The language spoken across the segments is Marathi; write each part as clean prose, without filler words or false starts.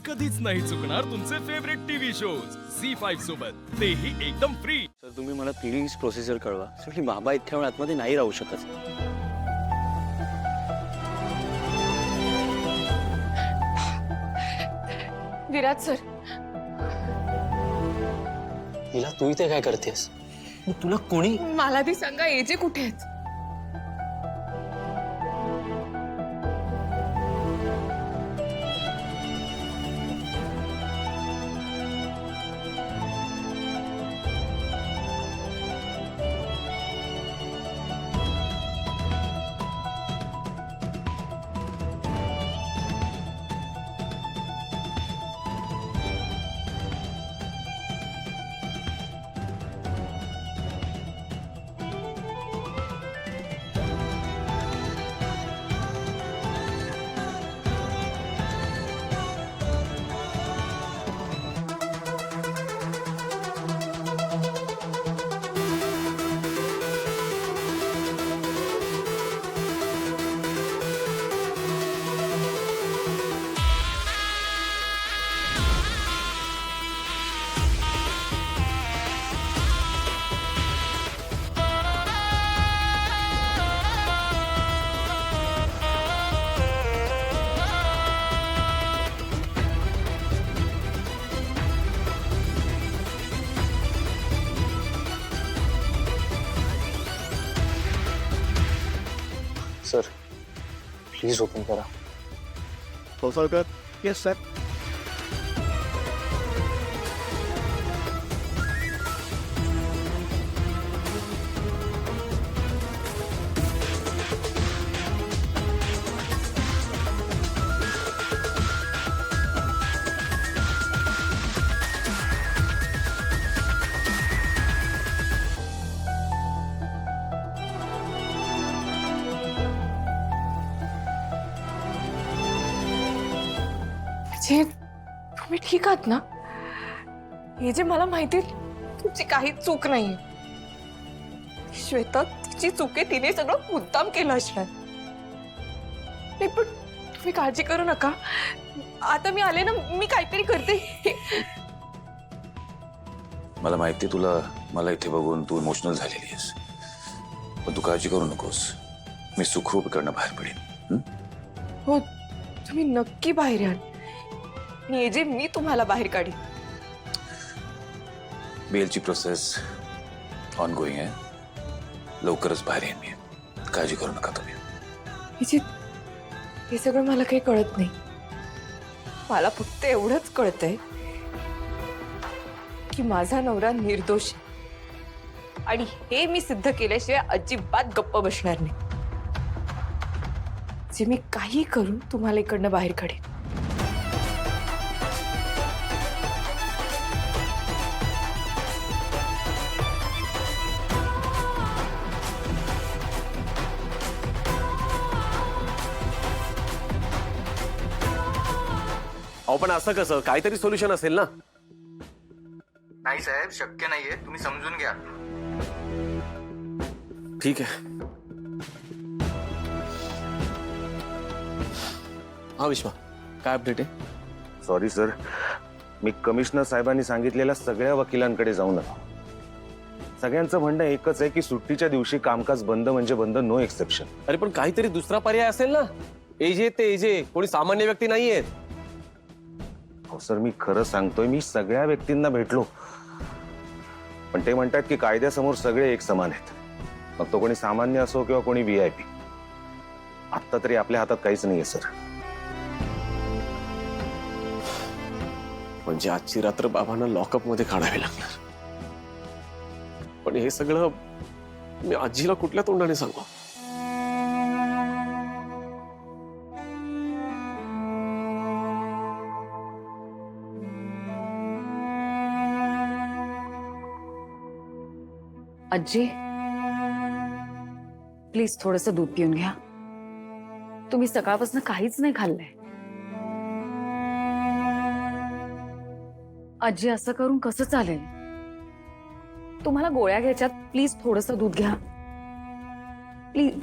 कधीच नाही चुकणार तुमचे फेवरेट टीव्ही शोज झी5 सोबत, तेही एकदम फ्री। सर तुम्ही मला प्लीज प्रोसिजर कळवा सर, बाबा इतक्या वेळ आतमध्ये नाही राहू शकत। विराज सर, हिला तू इथे काय करतेस? तुला कोणी मला ती सांगा एजे कुठे आहेत? सर प्लीज ओपन करा। कोसळकर, येस सर। जे तुम्ही ठीक आहात ना? हे जे मला माहिती तुमची काहीच चूक नाहीये। श्वेता तिची चूक आहे, तिने सगळं मुद्दाम केलं असणार। नाही पण तुम्ही काळजी करू नका, आता मी आले ना, मी काहीतरी करते। मला माहिती तुला मला इथे बघून तू इमोशनल झालेली आहेस, पण तू काळजी करू नकोस, मी सुखरूप इकडनं बाहेर पडेन। हो, तुम्ही नक्की बाहेर याल आणि जे मी तुम्हाला बाहेर काढीन। बेलची प्रोसेस ऑनगोइंग आहे, लवकरच बाहेर येईन मी, काळजी करू नका तुम्ही। हे सगळं मला काही कळत नाही, मला फक्त एवढंच कळतंय की माझा नवरा निर्दोष आहे आणि हे मी सिद्ध केल्याशिवाय अजिबात गप्प बसणार नाही। जे मी काही करून तुम्हाला इकडनं बाहेर काढेन। अहो पण असं कसं, काहीतरी सोल्युशन असेल ना? नाही साहेब, शक्य नाहीये, तुम्ही समजून घ्या। ठीक आहे। हा विश्वा, काय अपडेट आहे? सॉरी सर, मी कमिशनर साहेबांनी सांगितलेल्या सगळ्या वकिलांकडे जाऊन आलो। सगळ्यांचं म्हणणं एकच आहे की सुट्टीच्या दिवशी कामकाज बंद म्हणजे बंद, नो एक्सेप्शन। अरे पण काहीतरी दुसरा पर्याय असेल ना? एजे ते एजे, कोणी सामान्य व्यक्ती नाहीयेत। हो सर, मी खरं सांगतोय, मी सगळ्या व्यक्तींना भेटलो, पण ते म्हणतात की कायद्यासमोर सगळे एक समान आहेत, मग तो कोणी सामान्य असो किंवा कोणी VIP। आता तरी आपल्या हातात काहीच नाहीये सर। म्हणजे आजची रात्र बाबांना लॉकअप मध्ये काढावी लागणार, पण हे सगळं मी आजीला कुठल्या तोंडाने सांगू? आजी प्लीज थोडंसं दूध पिऊन घ्या, तुम्ही सकाळपासून काहीच नाही खाल्लंय। आजी असं करून कसं चालेल? तुम्हाला गोळ्या घ्यायच्यात, प्लीज थोडंसं दूध घ्या प्लीज।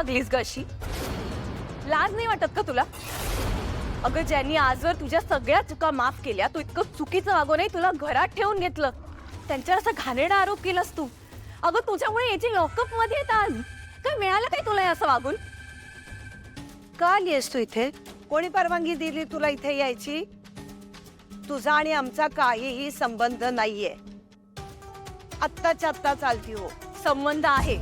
वागलीस ग अशी? लाज नाही वाटत का तुला? अगं ज्यांनी आजवर तुझ्या सगळ्या चुका माफ केल्या, तू इतकं चुकीचं वागूनही तुला घरात ठेवून घेतलं, त्यांच्यावर असा घाणेरडा आरोप केलास तू. अगं तुझ्यामुळे याची लॉकअप मध्ये येत आज. काय मिळालं काय तुला हे असं वागून? का आलीयस तू इथे? कोणी परवानगी दिली तुला इथे यायची? तुझा आणि आमचा काहीही संबंध नाहीये. आत्ताच्या आत्ता चालती हो. संबंध आहे.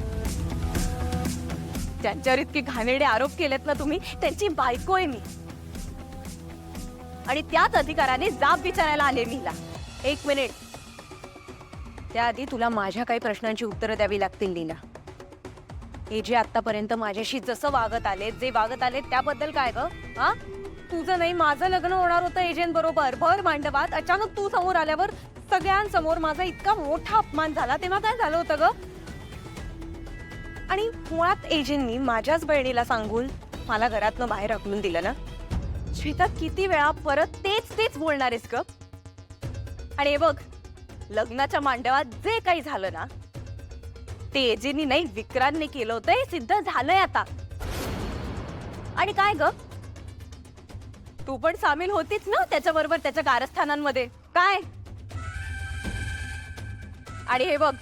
त्यांच्यावर इतके घाणेरडे आरोप केलेत ना तुम्ही, त्यांची बायको आहे मी, आणि त्याच अधिकाराने जाब विचारायला आले मी हिला. एक मिनिट, त्याआधी तुला माझ्या काही प्रश्नांची उत्तरं द्यावी लागतील लीना. हे जे आतापर्यंत माझ्याशी जसं वागत आले, जे वागत आले त्याबद्दल काय ग? हा, तुझं नाही माझं लग्न होणार होतं एजंट बरोबर, भर मांडवात. अचानक तू समोर आल्यावर सगळ्यांसमोर माझा इतका मोठा अपमान झाला. तेव्हा काय झालं होतं ग? आणि मुळात एजंटनी माझ्याच बहिणीला सांगून मला घरातनं बाहेर हकलून दिलं ना. श्वेता, किती वेळा परत तेच तेच बोलणार आहेस ग? आणि हे बघ, लग्नाच्या मांडवात जे काही झालं ना, ते एजंटनी नाही विक्रांतने केलं होतं, हे सिद्ध झालंय आता. आणि काय ग, तू पण सामील होतीच ना त्याच्याबरोबर त्याच्या कारस्थानांमध्ये, काय? आणि हे बघ,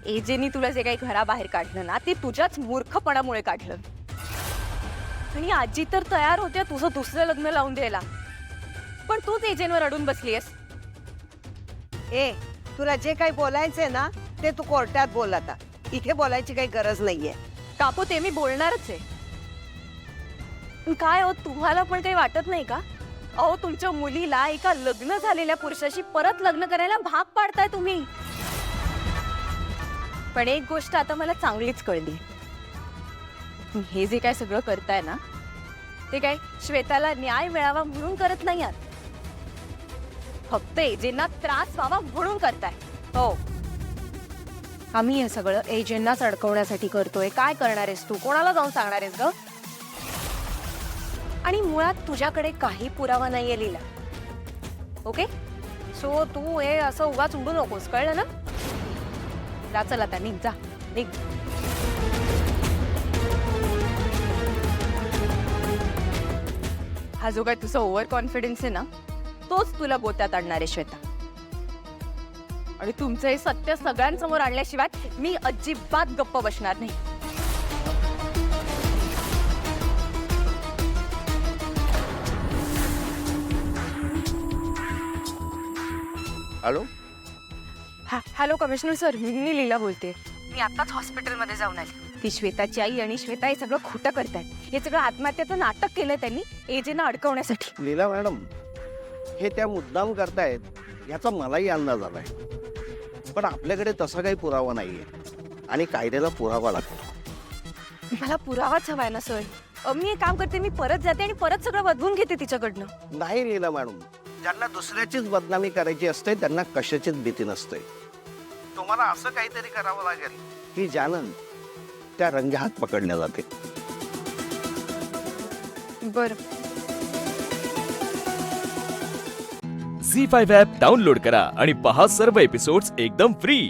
एजेनी तुला जे काही घराबाहेर काढलं ना, ते तुझ्याच मूर्खपणामुळे काढलं. आणि आजी तर तयार होत्या तुझं दुसरं लग्न लावून द्यायला, पण तूच एजेंटवर अडून बसलीयस. ए, तुला जे काही बोलायचंय ना ते तू कोर्टात बोल. आता इथे बोलायची काही गरज नाहीये. काकू, ते मी बोलणारच आहे. पण काय हो, तुम्हाला पण काही वाटत नाही का? अहो, तुमच्या मुलीला एका लग्न झालेल्या पुरुषाशी परत लग्न करायला भाग पाडताय तुम्ही. पण एक गोष्ट आता मला चांगलीच कळली, हे जे काय सगळं करताय ना, ते काय श्वेताला न्याय मिळावा म्हणून करत नाही आहात, फक्त एजेंना त्रास व्हावा म्हणून करताय. हो, आम्ही हे सगळं एजेंनाच अडकवण्यासाठी करतोय. काय करणार आहेस तू? कोणाला जाऊन सांगणार आहेस ग? आणि मुळात तुझ्याकडे काही पुरावा नाहीये लीला. ओके, सो तू हे असं उगाच उडू नकोस, कळलं ना? जा, चल आता निघ, जा निघ. हा जो काय तुझा ओव्हर कॉन्फिडन्स आहे ना, तोच तुला गोत्यात आणणार आहे श्वेता. आणि तुमचं हे सत्य सगळ्यांसमोर आणल्याशिवाय मी अजिबात गप्प बसणार नाही. हॅलो, हॅलो कमिशनर सर, मी लीला बोलते. मी आताच हॉस्पिटलमध्ये जाऊन आले. ती श्वेताची आई आणि श्वेता हे सगळं खोटं करतायत. हे सगळं आत्महत्याचं नाटक केलंय त्यांनी एजेंना अडकवण्यासाठी. लीला मॅडम, हे त्या मुद्दाम करतायत याचा मलाही अंदाज आलाय, पण आपल्याकडे तसा काही पुरावा नाहीये आणि कायद्याला पुरावा लागतो. मला पुरावाच हवाय ना सर. मी एक काम करते, मी परत जाते आणि परत सगळं बदलून घेते तिच्याकडनं. नाही लीला मॅडम, ज्यांना दुसऱ्याचीच बदनामी करायची असते त्यांना कशाचीच भीती नसते. तुम्हाला असं काहीतरी करावं लागेल की ज्यानं त्या रंगेहात पकडल्या जाते. बरं. झी5 ॲप डाउनलोड करा आणि पहा सर्व एपिसोड्स एकदम फ्री.